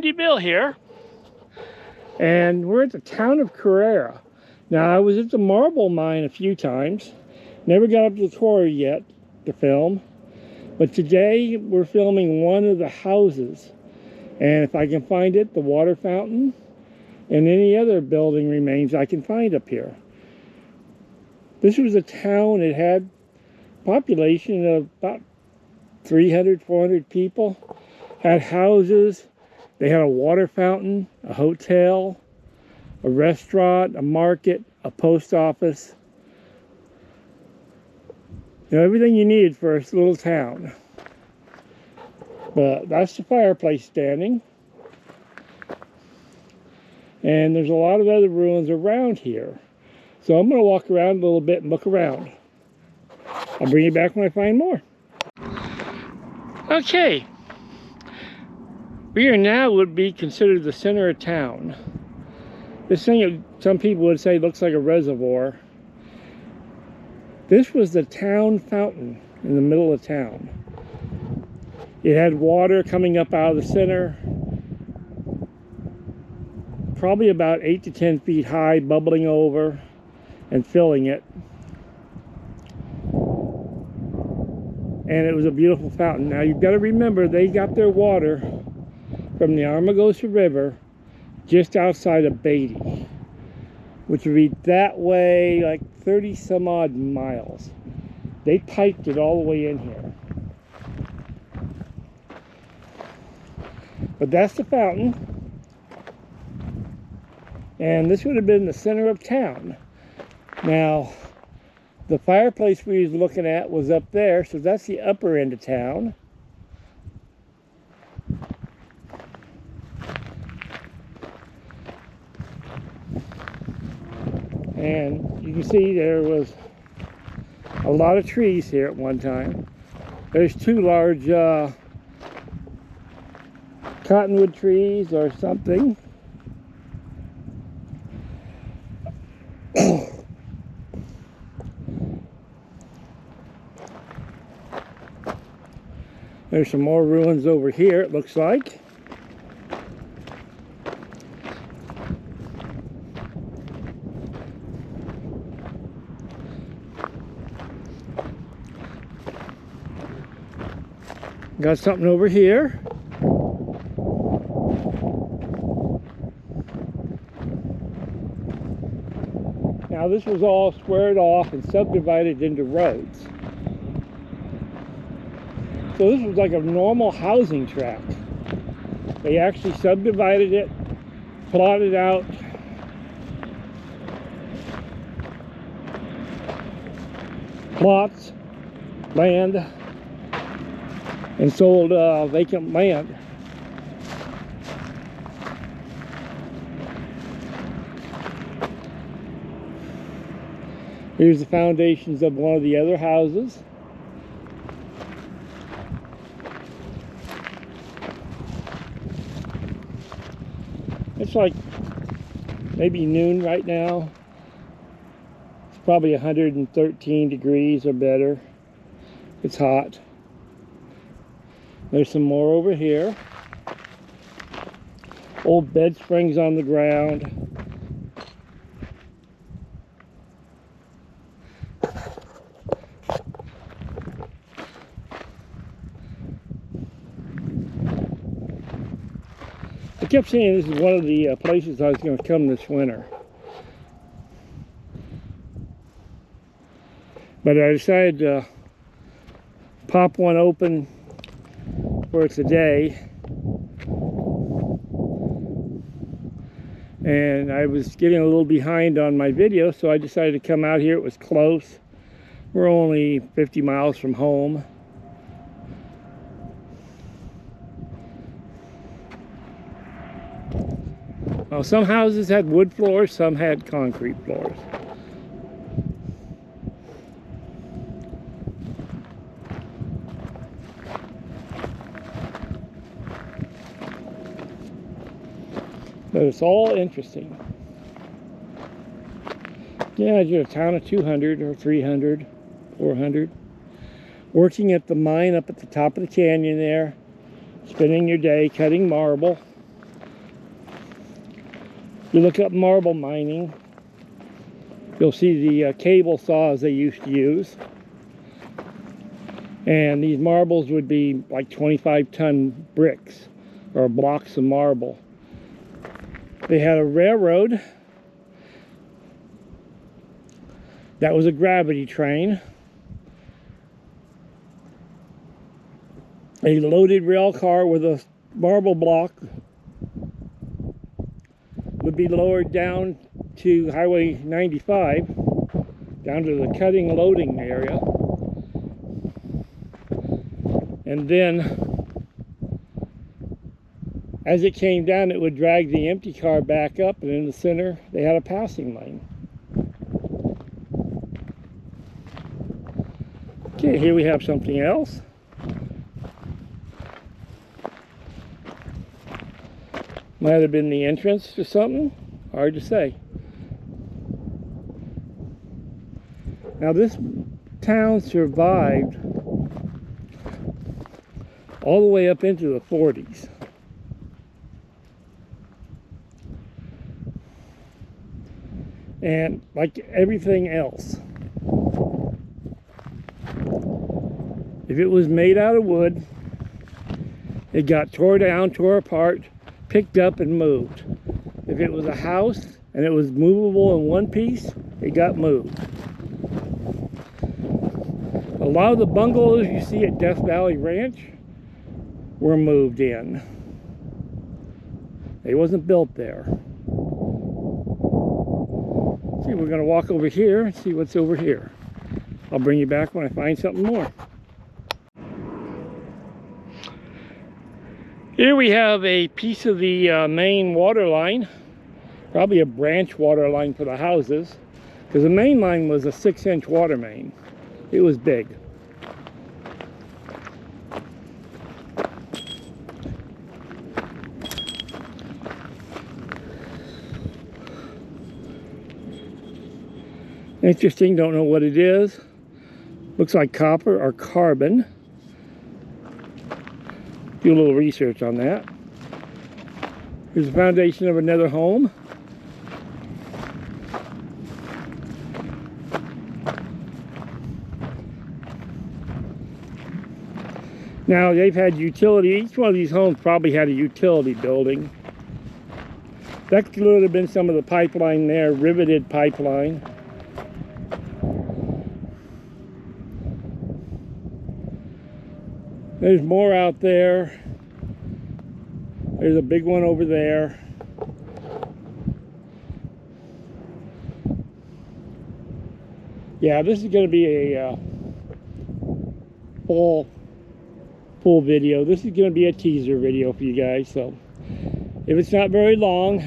Bill here, and we're at the town of Carrara. Now, I was at the marble mine a few times, never got up to the quarry yet to film, but today we're filming one of the houses, and if I can find it, the water fountain and any other building remains I can find up here. This was a town. It had a population of about 300, 400 people, had houses. They had a water fountain, a hotel, a restaurant, a market, a post office. You know, everything you needed for a little town. But that's the fireplace standing. And there's a lot of other ruins around here. So I'm going to walk around a little bit and look around. I'll bring you back when I find more. Okay. We are now would be considered the center of town. This thing, some people would say, looks like a reservoir. This was the town fountain in the middle of town. It had water coming up out of the center, probably about 8 to 10 feet high, bubbling over and filling it. And it was a beautiful fountain. Now you've got to remember, they got their water from the Armagosa River just outside of Beatty, which would be that way like 30 some odd miles. They piped it all the way in here. But that's the fountain. And this would have been the center of town. Now, the fireplace we was looking at was up there, so that's the upper end of town. And you can see there was a lot of trees here at one time. There's two large cottonwood trees or something. There's some more ruins over here, it looks like. Got something over here. Now this was all squared off and subdivided into roads. So this was like a normal housing tract. They actually subdivided it, plotted out plots, land, and sold vacant land. Here's the foundations of one of the other houses. It's like maybe noon right now. It's probably 113 degrees or better. It's hot. There's some more over here. Old bed springs on the ground. I kept saying this is one of the places I was going to come this winter. But I decided to pop one open for today. And I was getting a little behind on my video, so I decided to come out here. It was close. We're only 50 miles from home. Well, some houses had wood floors, some had concrete floors. But it's all interesting. Yeah, you're a town of 200 or 300, 400. Working at the mine up at the top of the canyon there. Spending your day cutting marble. you look up marble mining, you'll see the cable saws they used to use. And these marbles would be like 25-ton bricks or blocks of marble. They had a railroad that was a gravity train. A loaded rail car with a marble block would be lowered down to Highway 95, down to the cutting loading area. And then, as it came down, it would drag the empty car back up, and in the center, they had a passing lane. Okay, here we have something else. Might have been the entrance to something, hard to say. Now this town survived all the way up into the 40s. And like everything else, if it was made out of wood, it got tore down, tore apart, picked up and moved. If it was a house and it was movable in one piece, it got moved. A lot of the bungalows you see at Death Valley Ranch were moved in. They wasn't built there. See, we're going to walk over here and see what's over here. I'll bring you back when I find something more. Here we have a piece of the main water line, probably a branch water line for the houses, because the main line was a 6-inch water main. It was big. Interesting, don't know what it is. Looks like copper or carbon. Do a little research on that. Here's the foundation of another home. Now they've had utility, each one of these homes probably had a utility building. That could have been some of the pipeline there, riveted pipeline. There's more out there. There's a big one over there. Yeah, this is going to be a full video. This is going to be a teaser video for you guys. So if it's not very long,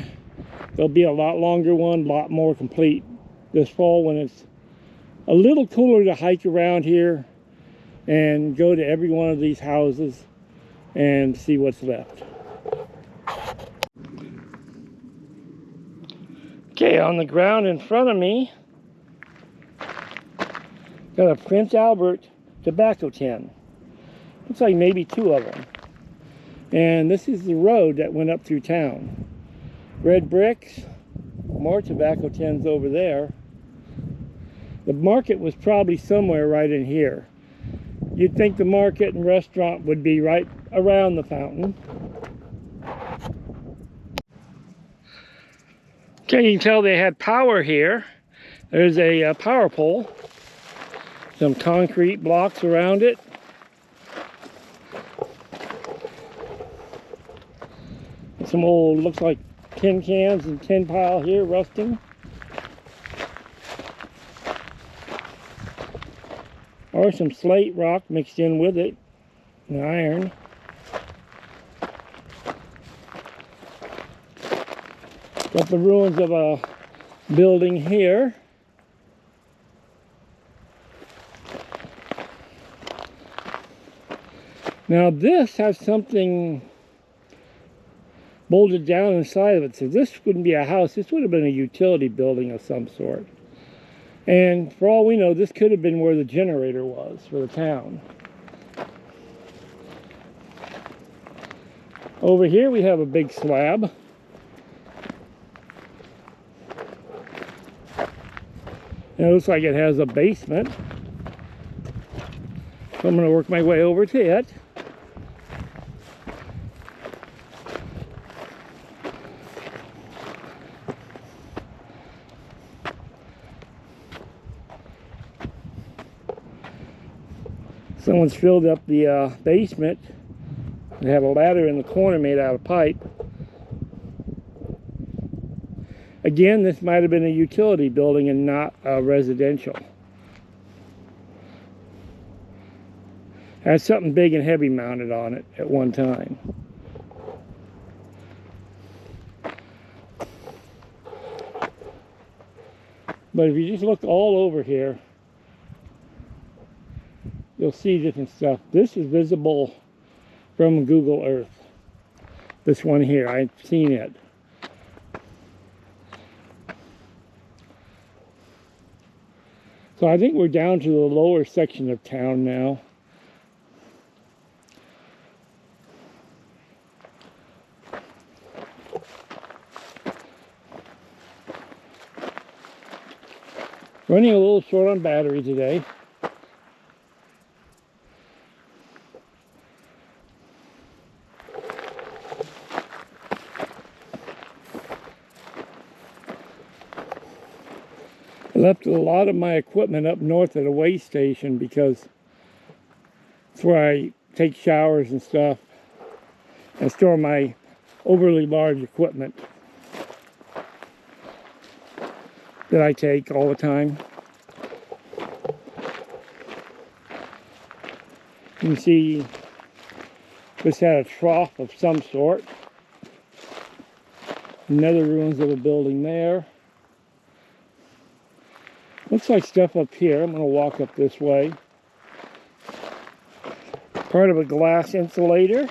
there'll be a lot longer one, a lot more complete this fall when it's a little cooler to hike around here and go to every one of these houses and see what's left. Okay, on the ground in front of me, got a Prince Albert tobacco tin. Looks like maybe 2 of them. And this is the road that went up through town. Red bricks, more tobacco tins over there. The market was probably somewhere right in here. You'd think the market and restaurant would be right around the fountain. Okay, you can tell they had power here. There's a power pole. Some concrete blocks around it. Some old, looks like tin cans and tin pile here rusting. Or some slate rock mixed in with it, and iron. Got the ruins of a building here. Now this has something bolted down inside of it, so this wouldn't be a house. This would have been a utility building of some sort. And for all we know, this could have been where the generator was for the town. Over here we have a big slab. And it looks like it has a basement. So I'm going to work my way over to it. Someone's filled up the basement. They have a ladder in the corner made out of pipe. Again, this might have been a utility building and not a residential. Had something big and heavy mounted on it at one time. But if you just look all over here, you'll see different stuff. This is visible from Google Earth. This one here, I've seen it. So I think we're down to the lower section of town now. Running a little short on battery today. I left a lot of my equipment up north at a way station because it's where I take showers and stuff and store my overly large equipment that I take all the time. You can see this had a trough of some sort. Another ruins of a building there. Looks like stuff up here. I'm going to walk up this way. Part of a glass insulator.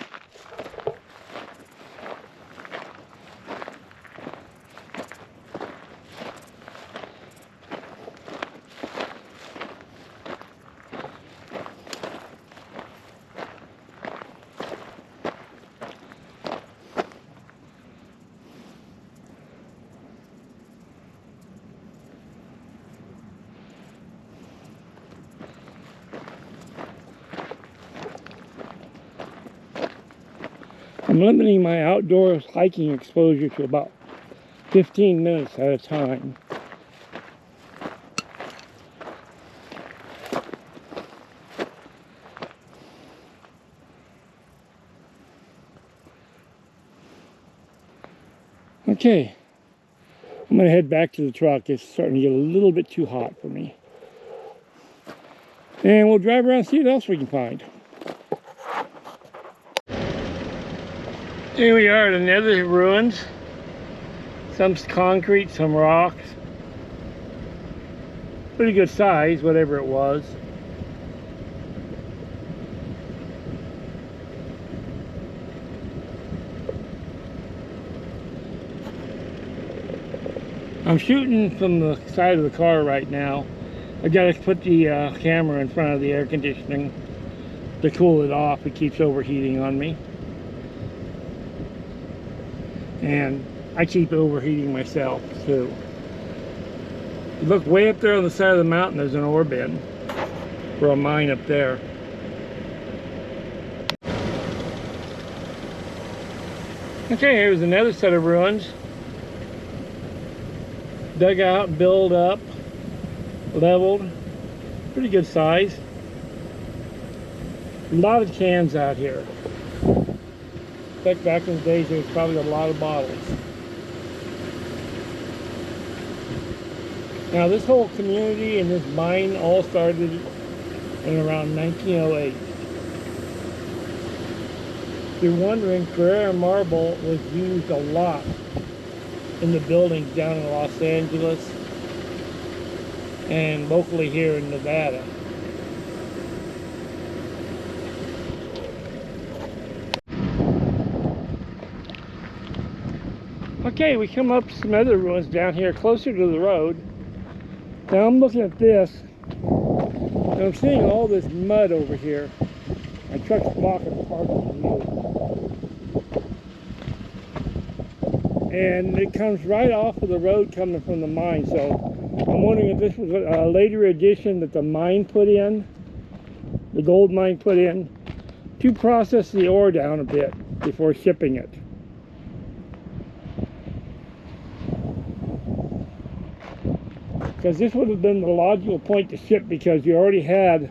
I'm limiting my outdoor hiking exposure to about 15 minutes at a time. Okay, I'm going to head back to the truck. It's starting to get a little bit too hot for me. And we'll drive around and see what else we can find. Here we are at another ruins. Some concrete, some rocks. Pretty good size, whatever it was. I'm shooting from the side of the car right now. I gotta put the camera in front of the air conditioning to cool it off. It keeps overheating on me. And I keep overheating myself too. You look way up there on the side of the mountain, there's an ore bin for a mine up there. Okay, here's another set of ruins. Dug out, built up, leveled. Pretty good size. A lot of cans out here. Back in the days, there was probably a lot of bottles. Now, this whole community and this mine all started in around 1908. If you're wondering, Carrara Marble was used a lot in the buildings down in Los Angeles and locally here in Nevada. Okay, we come up to some other ruins down here closer to the road. Now I'm looking at this and I'm seeing all this mud over here. My truck's blocking part of the view. And it comes right off of the road coming from the mine, so I'm wondering if this was a later addition that the mine put in, the gold mine put in, to process the ore down a bit before shipping it. Because this would have been the logical point to ship, because you already had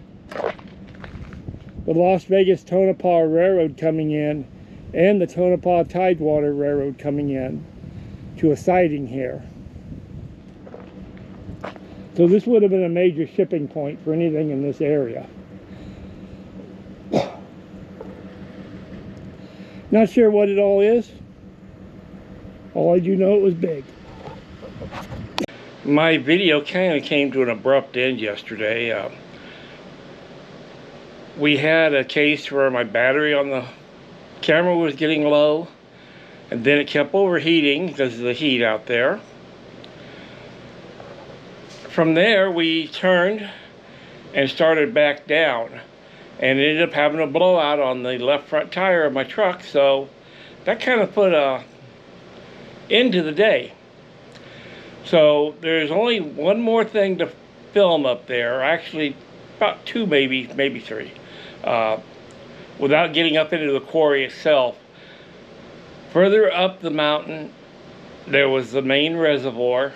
the Las Vegas Tonopah Railroad coming in and the Tonopah Tidewater Railroad coming in to a siding here. So this would have been a major shipping point for anything in this area. Not sure what it all is. All I do know, it was big. My video kind of came to an abrupt end yesterday. We had a case where my battery on the camera was getting low, and then it kept overheating because of the heat out there. From there, we turned and started back down, and ended up having a blowout on the left front tire of my truck, so that kind of put an end to the day. So there's only one more thing to film up there, actually about two, maybe three, without getting up into the quarry itself. Further up the mountain, there was the main reservoir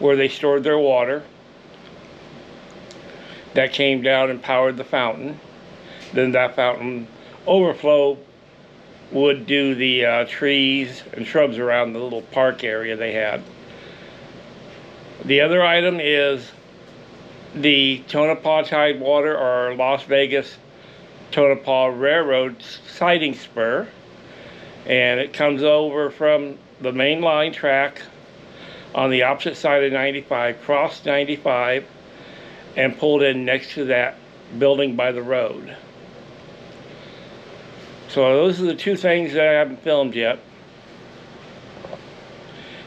where they stored their water. That came down and powered the fountain. Then that fountain overflow would do the trees and shrubs around the little park area they had. The other item is the Tonopah Tidewater, or Las Vegas Tonopah Railroad siding spur, and it comes over from the main line track on the opposite side of 95, crossed 95, and pulled in next to that building by the road. So those are the two things that I haven't filmed yet.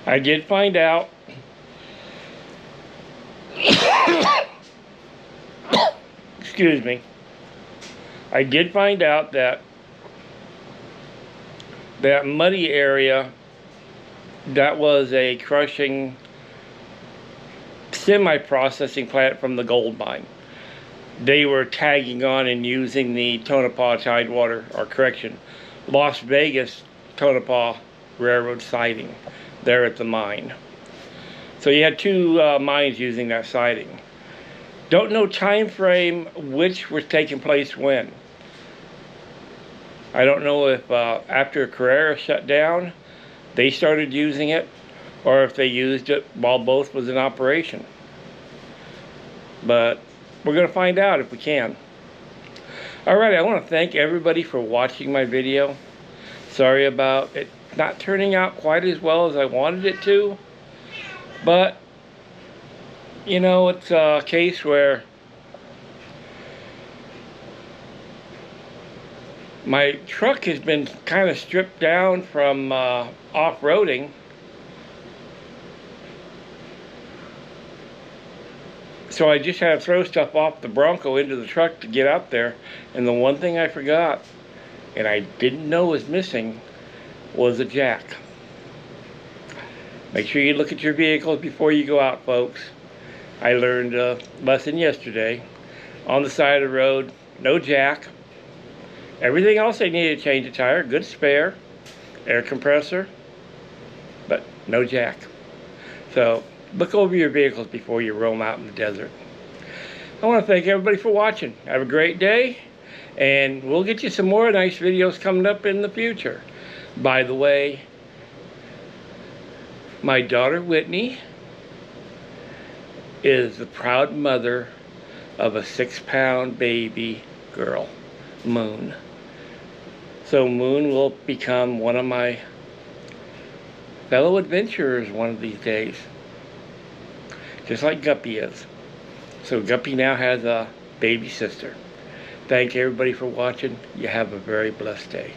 I did find out excuse me, I did find out that that muddy area, that was a crushing semi-processing plant from the gold mine. They were tagging on and using the Tonopah Tidewater, or correction, Las Vegas Tonopah Railroad siding there at the mine. So you had two mines using that siding. Don't know time frame which was taking place when. I don't know if after Carrara shut down, they started using it, or if they used it while both was in operation. But we're going to find out if we can. Alright, I want to thank everybody for watching my video. Sorry about it not turning out quite as well as I wanted it to. But, you know, it's a case where my truck has been kind of stripped down from off-roading. So I just had to throw stuff off the Bronco into the truck to get out there. And the one thing I forgot, and I didn't know was missing, was a jack. Make sure you look at your vehicles before you go out, folks. I learned a lesson yesterday. On the side of the road, no jack. Everything else they needed to change a tire, good spare, air compressor, but no jack. So look over your vehicles before you roam out in the desert. I want to thank everybody for watching. Have a great day, and we'll get you some more nice videos coming up in the future. By the way, my daughter Whitney is the proud mother of a 6-pound baby girl, Moon. So Moon will become one of my fellow adventurers one of these days. Just like Guppy is. So Guppy now has a baby sister. Thank everybody for watching. You have a very blessed day.